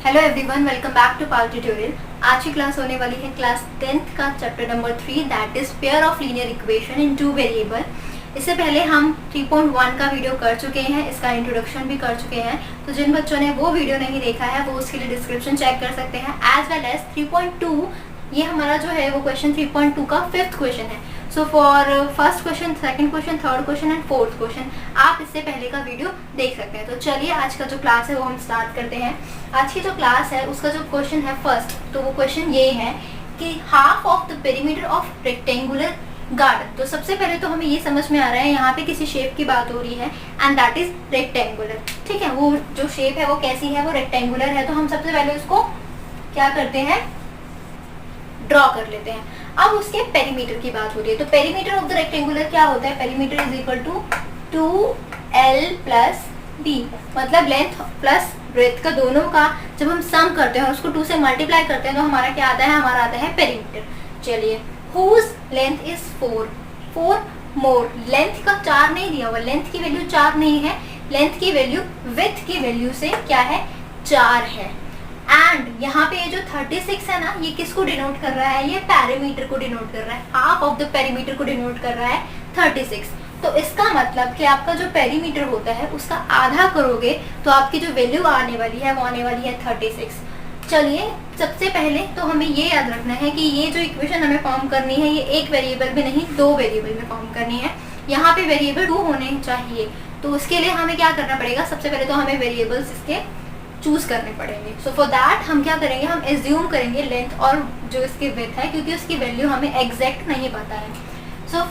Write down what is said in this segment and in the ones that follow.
Hello everyone, welcome back to Power Tutorial. आज की class होने वाली है क्लास 10th का chapter number 3, that is pair of linear equation in two variable. इससे पहले हम 3.1 का वीडियो कर चुके हैं, इसका इंट्रोडक्शन भी कर चुके हैं। तो जिन बच्चों ने वो वीडियो नहीं देखा है वो उसके लिए डिस्क्रिप्शन चेक कर सकते हैं। एज वेल एज 3.2, ये हमारा जो है वो क्वेश्चन 3.2 का 5th क्वेश्चन है। So for first question, second question, third question and fourth question आप इससे पहले का वीडियो देख सकते हैं। तो चलिए आज का जो क्लास है वो हम स्टार्ट करते हैं। आज की जो क्लास है उसका जो क्वेश्चन है फर्स्ट, तो वो क्वेश्चन ये है कि half of the perimeter of rectangular garden. तो सबसे पहले तो हमें ये समझ में आ रहा है यहाँ पे किसी शेप की बात हो रही है एंड दैट इज रेक्टेंगुलर। ठीक है, वो जो शेप है वो कैसी है, वो रेक्टेंगुलर है। तो हम सबसे पहले उसको क्या करते हैं, ड्रॉ कर लेते हैं। अब उसके पेरीमीटर की बात हो रही है, तो पेरीमीटर ऑफ द रेक्टेंगुलर क्या होता है, perimeter is equal to 2l plus b, मतलब लेंथ प्लस ब्रेथ का दोनों का जब हम सम करते हैं और उसको 2 से मल्टीप्लाई करते हैं तो हमारा क्या आता है, हमारा आता है पेरीमीटर। चलिए, whose length is 4 more, length का 4 नहीं दिया हुआ, लेंथ की वैल्यू 4 नहीं है, लेंथ की वैल्यू विड्थ की वैल्यू से क्या है, 4 है। एंड यहाँ पे ये जो 36 है ना, ये किसको डिनोट कर रहा है, ये पेरीमीटर को डिनोट कर रहा है, हाफ ऑफ द पेरीमीटर को डिनोट कर रहा है 36। तो इसका मतलब कि आपका जो पेरीमीटर होता है उसका आधा करोगे तो आपकी जो वैल्यू आने वाली है वो आने वाली है 36। चलिए, सबसे पहले तो हमें ये याद रखना है कि ये जो इक्वेशन हमें फॉर्म करनी है ये एक वेरिएबल में नहीं, 2 वेरिएबल में फॉर्म करनी है। यहाँ पे वेरिएबल 2 होने चाहिए, तो उसके लिए हमें क्या करना पड़ेगा, सबसे पहले तो हमें वेरिएबल्स इसके चूज करने पड़ेंगे। सो फॉर दैट हम क्या करेंगे, हम एज्यूम करेंगे लेंथ और जो इसकी विड्थ है, क्योंकि उसकी वैल्यू हमें एग्जैक्ट नहीं पता है। So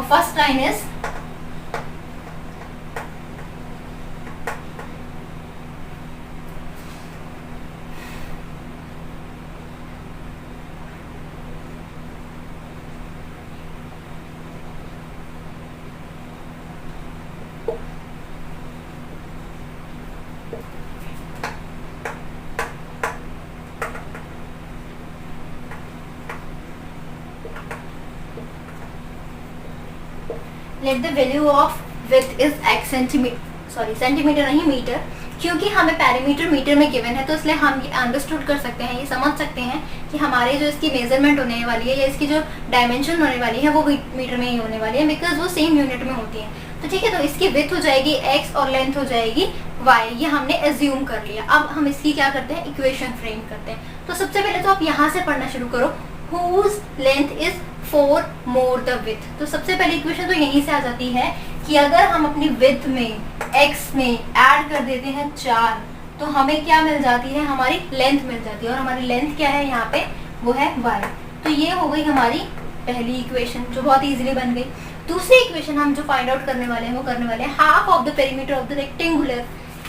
first line is let the value of width is x centimetre नहीं मीटर, क्योंकि हमें पेरीमीटर मीटर में गिवन है तो इसलिए हम ये अंडरस्टूड कर सकते हैं, ये समझ सकते हैं कि हमारे जो इसकी मेजरमेंट होने वाली है या इसकी जो डायमेंशन होने वाली है वो मीटर में ही होने वाली है, बिकॉज वो सेम यूनिट में होती है। तो ठीक है, तो इसकी विड्थ हो जाएगी x और लेंथ हो जाएगी y, ये हमने एज्यूम कर लिया। अब हम इसकी क्या करते हैं, इक्वेशन फ्रेम करते हैं। तो सबसे पहले तो आप यहाँ से पढ़ना शुरू करो, whose length is 4 more the width। तो सबसे पहली इक्वेशन तो यहीं से आ जाती है कि अगर हम अपनी विड्थ में x में ऐड कर देते हैं 4 तो हमें क्या मिल जाती है, हमारी लेंथ मिल जाती है, और हमारी लेंथ क्या है यहाँ पे, वो है y। तो ये हो गई हमारी पहली इक्वेशन जो बहुत इजीली बन गई। दूसरी इक्वेशन हम जो फाइंड आउट करने वाले हैं वो करने वाले हैं half of the perimeter of the rectangular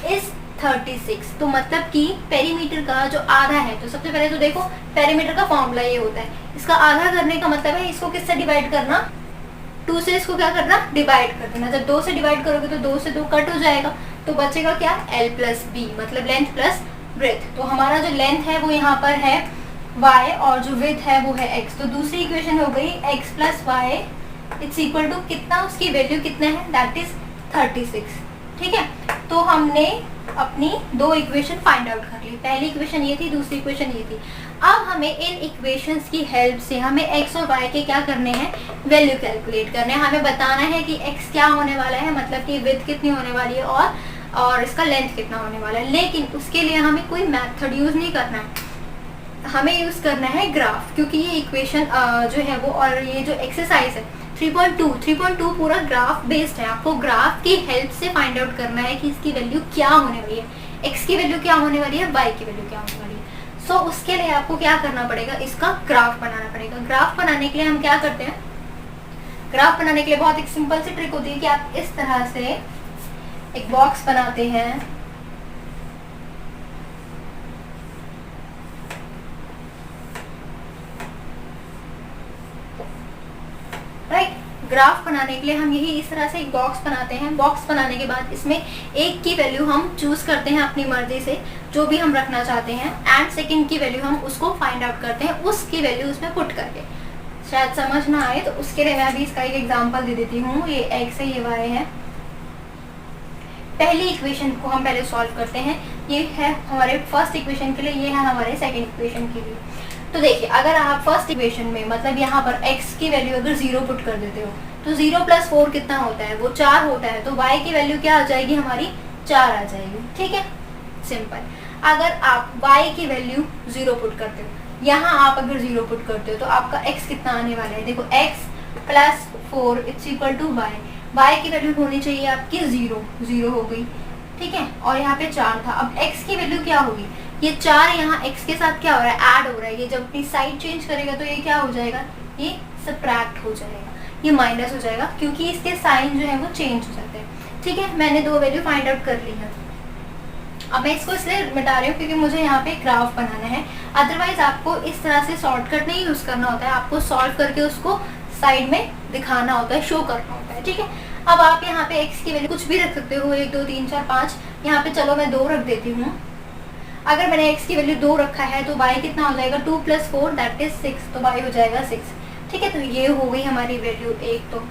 is 36। तो मतलब कि पेरीमीटर का जो आधा है, तो सबसे पहले तो देखो पेरीमीटर का फॉर्मूला ये होता है, इसका आधा करने का मतलब है इसको किससे डिवाइड करना, 2 से इसको क्या करना, डिवाइड कर देना। जब 2 से डिवाइड करोगे तो 2 से 2 कट हो जाएगा, तो बचेगा क्या, l प्लस b, मतलब लेंथ प्लस ब्रेथ। तो हमारा जो लेंथ है वो यहाँ पर है y और जो विड्थ है वो है x। तो दूसरी इक्वेशन हो गई x plus Y it's equal to कितना, उसकी वैल्यू कितना है, दैट इज 36। ठीक है, तो हमने अपनी 2 इक्वेशन फाइंड आउट कर ली, पहली इक्वेशन ये थी, दूसरी इक्वेशन ये थी। अब हमें इन इक्वेशंस की हेल्प से हमें x और y के क्या करने हैं, वैल्यू कैलकुलेट करने हैं। हमें बताना है कि x क्या होने वाला है, मतलब कि विड्थ कितनी होने वाली है और इसका लेंथ कितना होने वाला है। लेकिन उसके लिए हमें कोई मेथड यूज नहीं करना है, हमें यूज करना है ग्राफ, क्योंकि ये इक्वेशन जो है वो और ये जो एक्सरसाइज है 3.2 पूरा ग्राफ बेस्ड है। आपको ग्राफ की हेल्प से फाइंड आउट करना है कि इसकी वैल्यू क्या होने वाली है, x की वैल्यू क्या होने वाली है, y की वैल्यू क्या होने वाली है। सो उसके लिए आपको क्या करना पड़ेगा, इसका ग्राफ बनाना पड़ेगा। ग्राफ बनाने के लिए हम क्या करते हैं, ग्राफ बनाने के लिए बहुत एक सिंपल सी ट्रिक होती है कि आप इस तरह से एक बॉक्स बनाते हैं, ग्राफ बनाने के लिए हम यही इस तरह से एक बॉक्स बनाते हैं। बॉक्स बनाने के बाद इसमें एक की वैल्यू हम चूज करते हैं अपनी मर्जी से, जो भी हम रखना चाहते हैं, एंड सेकंड की वैल्यू हम उसको फाइंड आउट करते हैं, उसकी वैल्यू उसमें पुट करके। शायद समझ ना आए तो उसके लिए मैं अभी इसका एक एग्जांपल दे देती हूँ। ये x है, ये y है, पहली इक्वेशन को हम पहले सॉल्व करते हैं। ये है हमारे फर्स्ट इक्वेशन के लिए, ये है हमारे सेकेंड इक्वेशन के लिए। तो देखिए, अगर आप फर्स्ट इक्वेशन में मतलब यहाँ पर x की वैल्यू अगर 0 पुट कर देते हो तो 0 + 4 कितना होता है, वो 4 होता है। तो y की वैल्यू क्या आ जाएगी, हमारी 4 आ जाएगी। ठीक है, सिंपल। अगर आप y की वैल्यू 0 पुट करते हो, यहाँ आप अगर 0 पुट करते हो तो आपका x कितना आने वाला है, देखो x + 4 = y। y की वैल्यू होनी चाहिए आपकी 0 हो गई। ठीक है, और यहाँ पे 4 था। अब x की वैल्यू क्या होगी, ये 4 यहाँ x के साथ क्या हो रहा है, ऐड हो रहा है। ये जब अपनी साइड चेंज करेगा तो ये क्या हो जाएगा, ये सब्ट्रैक्ट हो जाएगा, ये माइनस हो जाएगा, क्योंकि इसके साइन जो है वो चेंज हो जाते हैं। ठीक है, मैंने 2 वैल्यू फाइंड आउट कर ली है। अब मैं इसको इसलिए मिटा रही हूँ क्योंकि मुझे यहाँ पे ग्राफ बनाना है। अदरवाइज आपको इस तरह से शॉर्टकट नहीं यूज़ करना होता है, आपको सॉल्व करके उसको साइड में दिखाना होता है, शो करना होता है। ठीक है, अब आप यहाँ पे x की वैल्यू कुछ भी रख सकते हो, 1 2 3 4 5। यहाँ पे चलो मैं 2 रख देती हूँ। अगर मैंने x की वैल्यू 2 रखा है तो y कितना हो जाएगा, 2 + 4 दैट इज 6, तो y हो जाएगा 6। ठीक है, तो ये हो गई हमारी वैल्यू 1। तो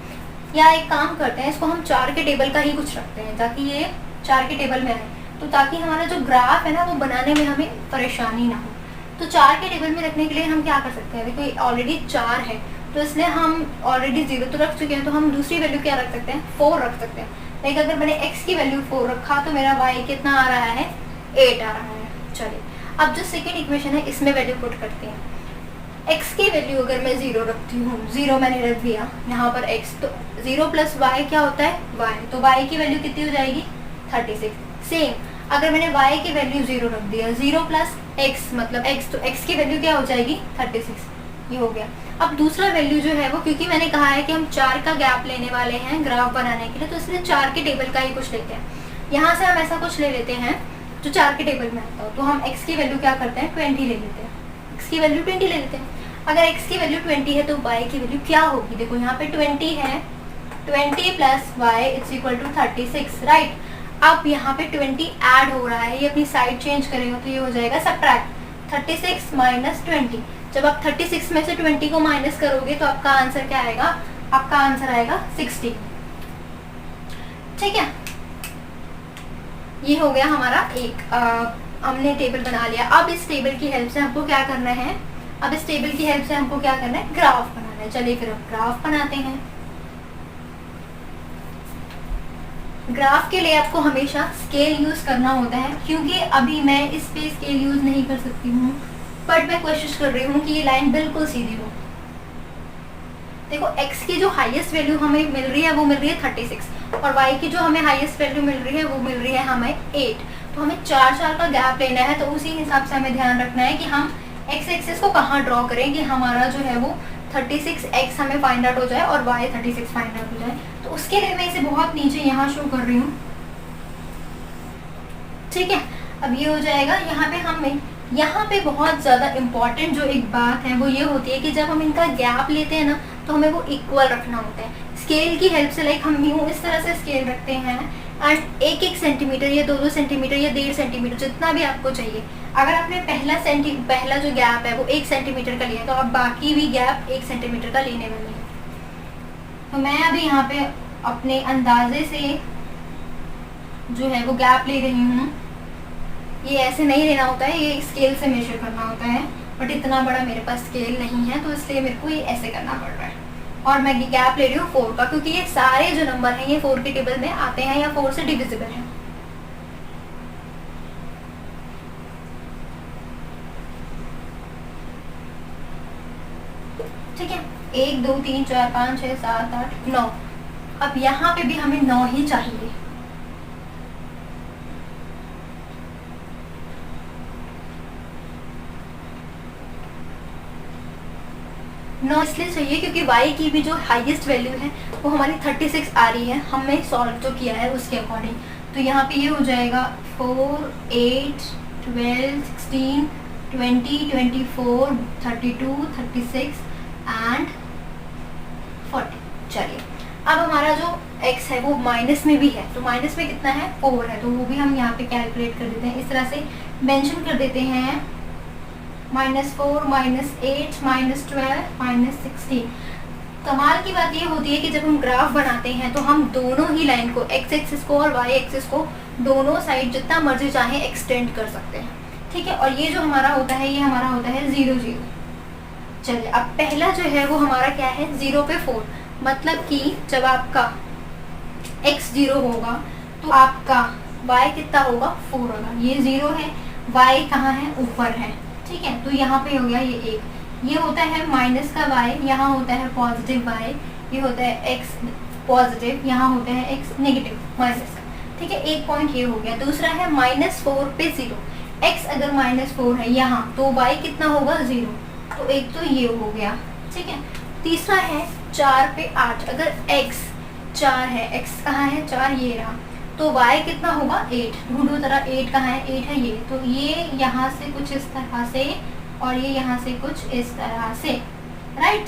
या एक काम करते हैं, इसको हम 4 के टेबल का ही कुछ रखते हैं ताकि ये 4 के टेबल में आए, तो ताकि हमारा जो ग्राफ है ना वो बनाने में हमें परेशानी ना हो। तो 4 के टेबल में रखने के लिए हम क्या कर सकते हैं, देखो ऑलरेडी 4 है तो इसलिए हम ऑलरेडी 0 तो रख चुके हैं, तो हम दूसरी वैल्यू क्या रख सकते हैं, 4 रख सकते हैं। लेकिन अगर मैंने x की वैल्यू 4 रखा तो मेरा y कितना आ रहा है, 8 आ रहा है। चलिए, अब जो सेकेंड इक्वेशन है इसमें वैल्यू पुट करते हैं। x की वैल्यू अगर मैं 0 रखती हूँ, 0 मैंने रख दिया यहाँ पर x, तो 0 + y क्या होता है, y, तो y की वैल्यू कितनी हो जाएगी, 36। सेम अगर मैंने y की वैल्यू 0 रख दिया, 0 + x मतलब x, तो x की वैल्यू क्या हो जाएगी, 36। ये हो गया। अब दूसरा वैल्यू जो है वो, क्योंकि मैंने कहा है कि हम 4 का गैप लेने वाले हैं ग्राफ बनाने के लिए, तो इसलिए 4 के टेबल का ही कुछ लेते हैं। यहाँ से हम ऐसा कुछ ले लेते हैं जो 4 के टेबल में आता हो। तो हम x की वैल्यू क्या करते हैं, 20 ले लेते हैं। x की वैल्यू 20 ले लेते हैं। अगर x की वैल्यू 20 है तो y की वैल्यू क्या होगी, देखो यहाँ पे 20 है, 20 + y = 36, राइट। अब यहाँ पे 20 ऐड हो रहा है, ये अपनी साइड चेंज करेगा तो ये हो जाएगा सब्ट्रैक्ट, 36 - 20। जब आप 36 में से 20 को माइनस करोगे तो आपका आंसर क्या आएगा, आपका आंसर आएगा 60। ठीक है, ये हो गया हमारा एक, हमने टेबल बना लिया। अब इस टेबल की हेल्प से हमको क्या करना है, अब इस टेबल की हेल्प से हमको क्या करना है, ग्राफ बनाना है। चलिए फिर अब ग्राफ बनाते हैं। ग्राफ के लिए आपको हमेशा स्केल यूज करना होता है, क्योंकि अभी मैं इस पे स्केल यूज नहीं कर सकती हूँ, बट मैं कोशिश कर रही हूँ कि ये लाइन बिल्कुल सीधी हो। देखो x की जो हाईएस्ट वैल्यू हमें मिल रही है वो मिल रही है 36, और y की जो हमें हाईएस्ट वैल्यू मिल रही है वो मिल रही है हमें 8। तो हमें 4 का गैप लेना है, तो उसी हिसाब से हमें ध्यान रखना है कि हम x एक्सिस को कहाँ ड्रॉ करें कि हमारा जो है वो 36x हमें फाइंड आउट हो जाए और y 36 फाइंड आउट हो जाए। तो उसके लिए मैं इसे बहुत नीचे यहाँ शो कर रही हूँ। ठीक है, अब ये हो जाएगा। यहाँ पे हमें यहाँ पे बहुत ज़्यादा इम्पॉर्टेंट जो एक बात है वो ये होती है कि जब हम इनका गैप लेते हैं ना तो हमें वो इक्वल रखना होता है। स्केल की हेल्प से लाइक हम यूँ इस तरह से स्केल रखते हैं, एंड 1-1 सेंटीमीटर या 2-2 सेंटीमीटर या 1.5 सेंटीमीटर जितना भी आपको चाहिए। अगर आपने पहला जो गैप है वो 1 सेंटीमीटर का लिया तो आप बाकी भी गैप 1 सेंटीमीटर का लेने वाले हैं। तो मैं अभी यहाँ पे अपने अंदाजे से जो है वो गैप ले रही हूँ। ये ऐसे नहीं लेना होता है, ये स्केल से मेजर करना होता है, बट इतना बड़ा मेरे पास स्केल नहीं है तो इसलिए मेरे को ये ऐसे करना पड़ रहा है। और मैं ये गैप ले रही हूँ 4 का, क्योंकि ये सारे जो नंबर हैं ये 4 के टेबल में आते हैं या 4 से डिविजिबल हैं। ठीक है, 1 2 3 4 5 6 7 8 9। अब यहाँ पे भी हमें 9 ही चाहिए। नौ इसलिए चाहिए क्योंकि y की भी जो हाईएस्ट वैल्यू है वो हमारी 36 आ रही है, हमने सॉल्व जो किया है उसके अकॉर्डिंग। तो यहाँ पे ये हो जाएगा 4 8 12 16 20 24 32 36 एंड 40। चलिए, अब हमारा जो x है वो माइनस में भी है, तो माइनस में कितना है, 4 है, तो वो भी हम यहाँ पे कैलकुलेट कर देते हैं। इस तरह से मेंशन कर देते हैं -4 -8 -12 -16। कमाल की बात ये होती है कि जब हम ग्राफ बनाते हैं तो हम दोनों ही लाइन को, एक्स एक्सिस को और वाई एक्सिस को, दोनों साइड जितना मर्जी चाहे एक्सटेंड कर सकते हैं, ठीक है। और ये जो हमारा होता है, ये हमारा होता है 0 0। चलिए, अब पहला जो है वो हमारा क्या है, 0 पे 4, मतलब कि जब आपका x 0 होगा तो आपका y कितना होगा, 4 होगा। ये 0 है, y कहाँ है, ऊपर है, ठीक है। तो यहाँ पे हो गया ये 1, ये होता है माइनस का y, यहाँ होता है पॉजिटिव y, ये होता है x पॉजिटिव, यहाँ होता है x नेगेटिव माइनस का, ठीक है। एक पॉइंट ये हो गया। दूसरा है -4 पे 0, x अगर -4 है यहाँ तो y कितना होगा, 0, तो एक तो ये हो गया, ठीक है। तीसरा है 4 पे 8, अगर x 4 है, x कहाँ है, 4 ये रहा, तो y कितना होगा, 8। ढूंढो जरा 8 कहाँ है, 8 है ये, तो ये यहाँ से कुछ इस तरह से और ये यहाँ से कुछ इस तरह से, राइट,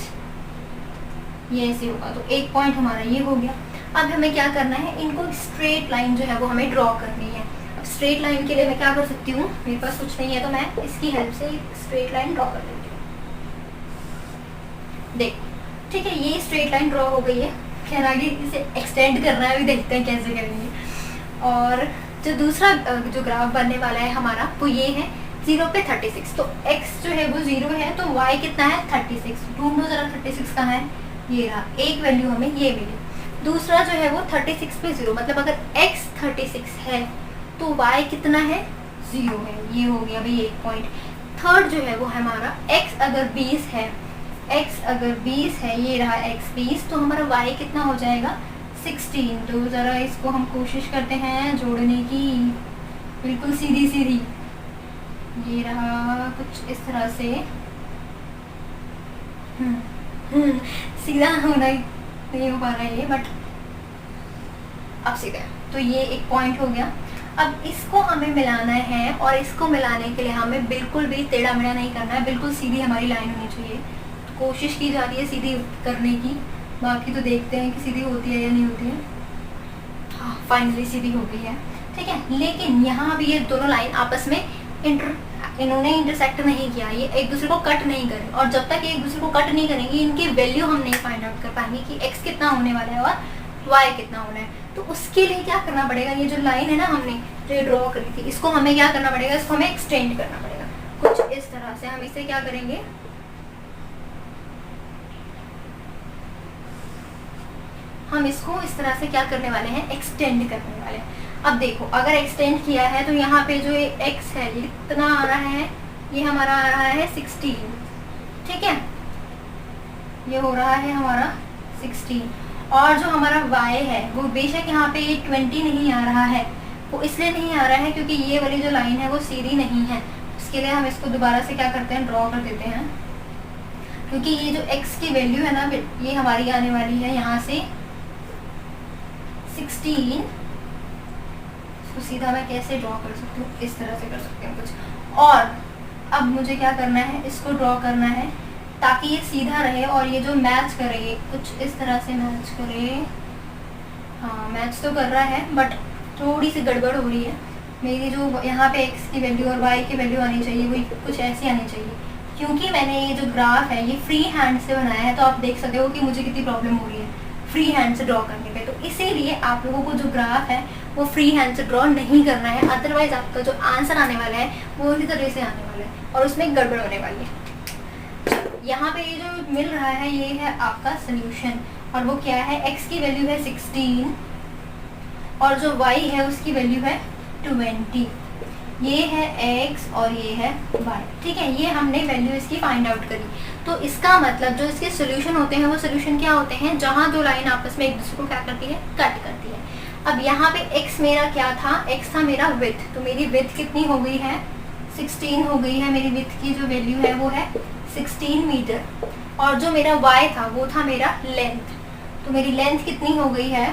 ये ऐसे होगा। तो एक पॉइंट हमारा ये हो गया। अब हमें क्या करना है, इनको स्ट्रेट लाइन जो है वो हमें ड्रॉ करनी है। अब स्ट्रेट लाइन के लिए मैं क्या कर सकती हूँ, मेरे पास कुछ नहीं है तो मैं इसकी हेल्प से एक स्ट्रेट लाइन ड्रॉ कर लेती हूँ। देख, ठीक है, ये स्ट्रेट लाइन ड्रॉ हो गई है। खैर आगे इसे एक्सटेंड करना है, अभी देखते हैं कैसे करेंगे। और जो दूसरा जो ग्राफ बनने वाला है हमारा, वो ये है 0 पे 36। तो x जो है वो 0 है, तो y कितना है, 36। ढूंढो जरा 36 कहाँ है, ये रहा, एक वैल्यू हमें ये मिली। दूसरा जो है वो 36 पे 0, मतलब अगर x 36 है तो y कितना है, 0 है, ये हो गया भाई एक पॉइंट। थर्ड जो है वो हमारा x अगर 20 है, x अगर 20 है, ये रहा x 20, तो हमारा y कितना हो जाएगा, 16। तो ज़रा इसको हम कोशिश करते हैं जोड़ने की, बिल्कुल सीधी सीधी, ये रहा कुछ इस तरह से। सीधा होना नहीं हो पा रहा है ये, बट अब सीधा। तो ये एक पॉइंट हो गया। अब इसको हमें मिलाना है, और इसको मिलाने के लिए हमें बिल्कुल भी टेढ़ा मेढ़ा नहीं करना है, बिल्कुल सीधी हमारी लाइन होनी चाहिए। कोशिश की जा रही है सीधी करने की, बाकी तो देखते हैं कि सीधी होती है या नहीं होती है। हाँ, फाइनली सीधी हो गई है, ठीक है। लेकिन यहाँ भी ये दोनों लाइन आपस में इन्होंने इंटरसेक्ट नहीं किया, ये एक दूसरे को कट नहीं करे। और जब तक ये एक दूसरे को कट नहीं करेंगे, इनकी वैल्यू हम नहीं फाइंड आउट कर पाएंगे कि x कितना होने वाला है और y कितना होना है। तो उसके लिए क्या करना पड़ेगा, ये जो लाइन है ना हमने जो ड्रॉ करी थी, इसको हमें क्या करना पड़ेगा, इसको हमें एक्सटेंड करना पड़ेगा कुछ इस तरह से। हम इसे क्या करेंगे, हम इसको इस तरह से क्या करने वाले हैं, एक्सटेंड करने वाले हैं। अब देखो, अगर एक्सटेंड किया है तो यहाँ पे जो x है ये कितना आ रहा है, ये हमारा आ रहा है 16, ठीक है, ये हो रहा है हमारा 16। और जो हमारा y है वो बेशक यहाँ पे 20 नहीं आ रहा है, वो इसलिए नहीं आ रहा है क्योंकि ये वाली जो लाइन है वो सीधी नहीं है। उसके लिए हम इसको दोबारा से क्या करते हैं, ड्रॉ कर देते हैं, क्योंकि ये जो x की वैल्यू है ना, ये हमारी आने वाली है यहाँ से 16। तो सीधा मैं कैसे ड्रॉ कर सकती हूँ, इस तरह से कर सकते हैं कुछ। और अब मुझे क्या करना है, इसको ड्रॉ करना है ताकि ये सीधा रहे और ये जो मैच करे कुछ इस तरह से मैच करे। हाँ, मैच तो कर रहा है, बट थोड़ी सी गड़बड़ हो रही है। मेरी जो यहाँ पे x की वैल्यू और y की वैल्यू आनी चाहिए वो कुछ ऐसी आनी चाहिए, क्योंकि मैंने ये जो ग्राफ है ये फ्री हैंड से बनाया है। तो आप देख सकते हो कि मुझे कितनी प्रॉब्लम हो रही है फ्री हैंड से ड्रॉ करने पे। तो इसीलिए आप लोगों को जो ग्राफ है वो फ्री हैंड से ड्रॉ नहीं करना है, अदरवाइज आपका जो आंसर आने वाला है वो उसी तरह से आने वाला है और उसमें गड़बड़ होने वाली है। यहाँ पे ये जो मिल रहा है ये है आपका सोल्यूशन, और वो क्या है, x की वैल्यू है 16 और जो y है उसकी वैल्यू है 20। ये है x और ये है y, ठीक है। ये हमने वैल्यू इसकी फाइंड आउट करी। तो इसका मतलब जो इसके सोल्यूशन होते हैं वो सोल्यूशन क्या होते हैं, जहाँ दो लाइन आपस में एक दूसरे को क्या करती है, कट करती है। अब यहाँ पे x मेरा क्या था, x था मेरा विड्थ, तो मेरी विड्थ कितनी हो गई है, 16 हो गई है। मेरी विड्थ की जो वैल्यू है वो है 16 मीटर। और जो मेरा y था वो था मेरा लेंथ, तो मेरी लेंथ कितनी हो गई है,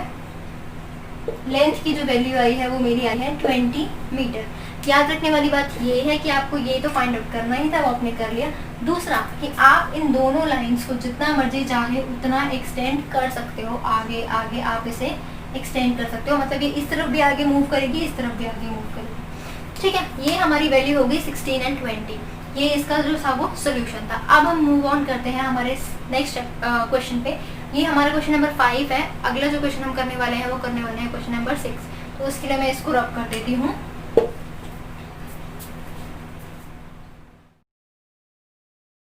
लेंथ की जो वैल्यू आई है वो मेरी आई है 20 मीटर। याद रखने वाली बात ये है कि आपको ये तो फाइंड आउट करना ही था, वो आपने कर लिया। दूसरा कि आप इन दोनों लाइंस को जितना मर्जी चाहे उतना एक्सटेंड कर सकते हो, आगे आगे आप इसे एक्सटेंड कर सकते हो। मतलब ये इस तरफ भी आगे मूव करेगी, इस तरफ भी आगे मूव करेगी, ठीक है। ये हमारी वैल्यू होगी 16 एंड 20। ये इसका जो था वो सोल्यूशन था। अब हम मूव ऑन करते हैं हमारे नेक्स्ट क्वेश्चन पे। ये हमारा क्वेश्चन नंबर 5 है। अगला जो क्वेश्चन हम करने वाले हैं वो करने वाले हैं क्वेश्चन नंबर 6। तो उसके लिए मैं इसको रब कर देती हूँ।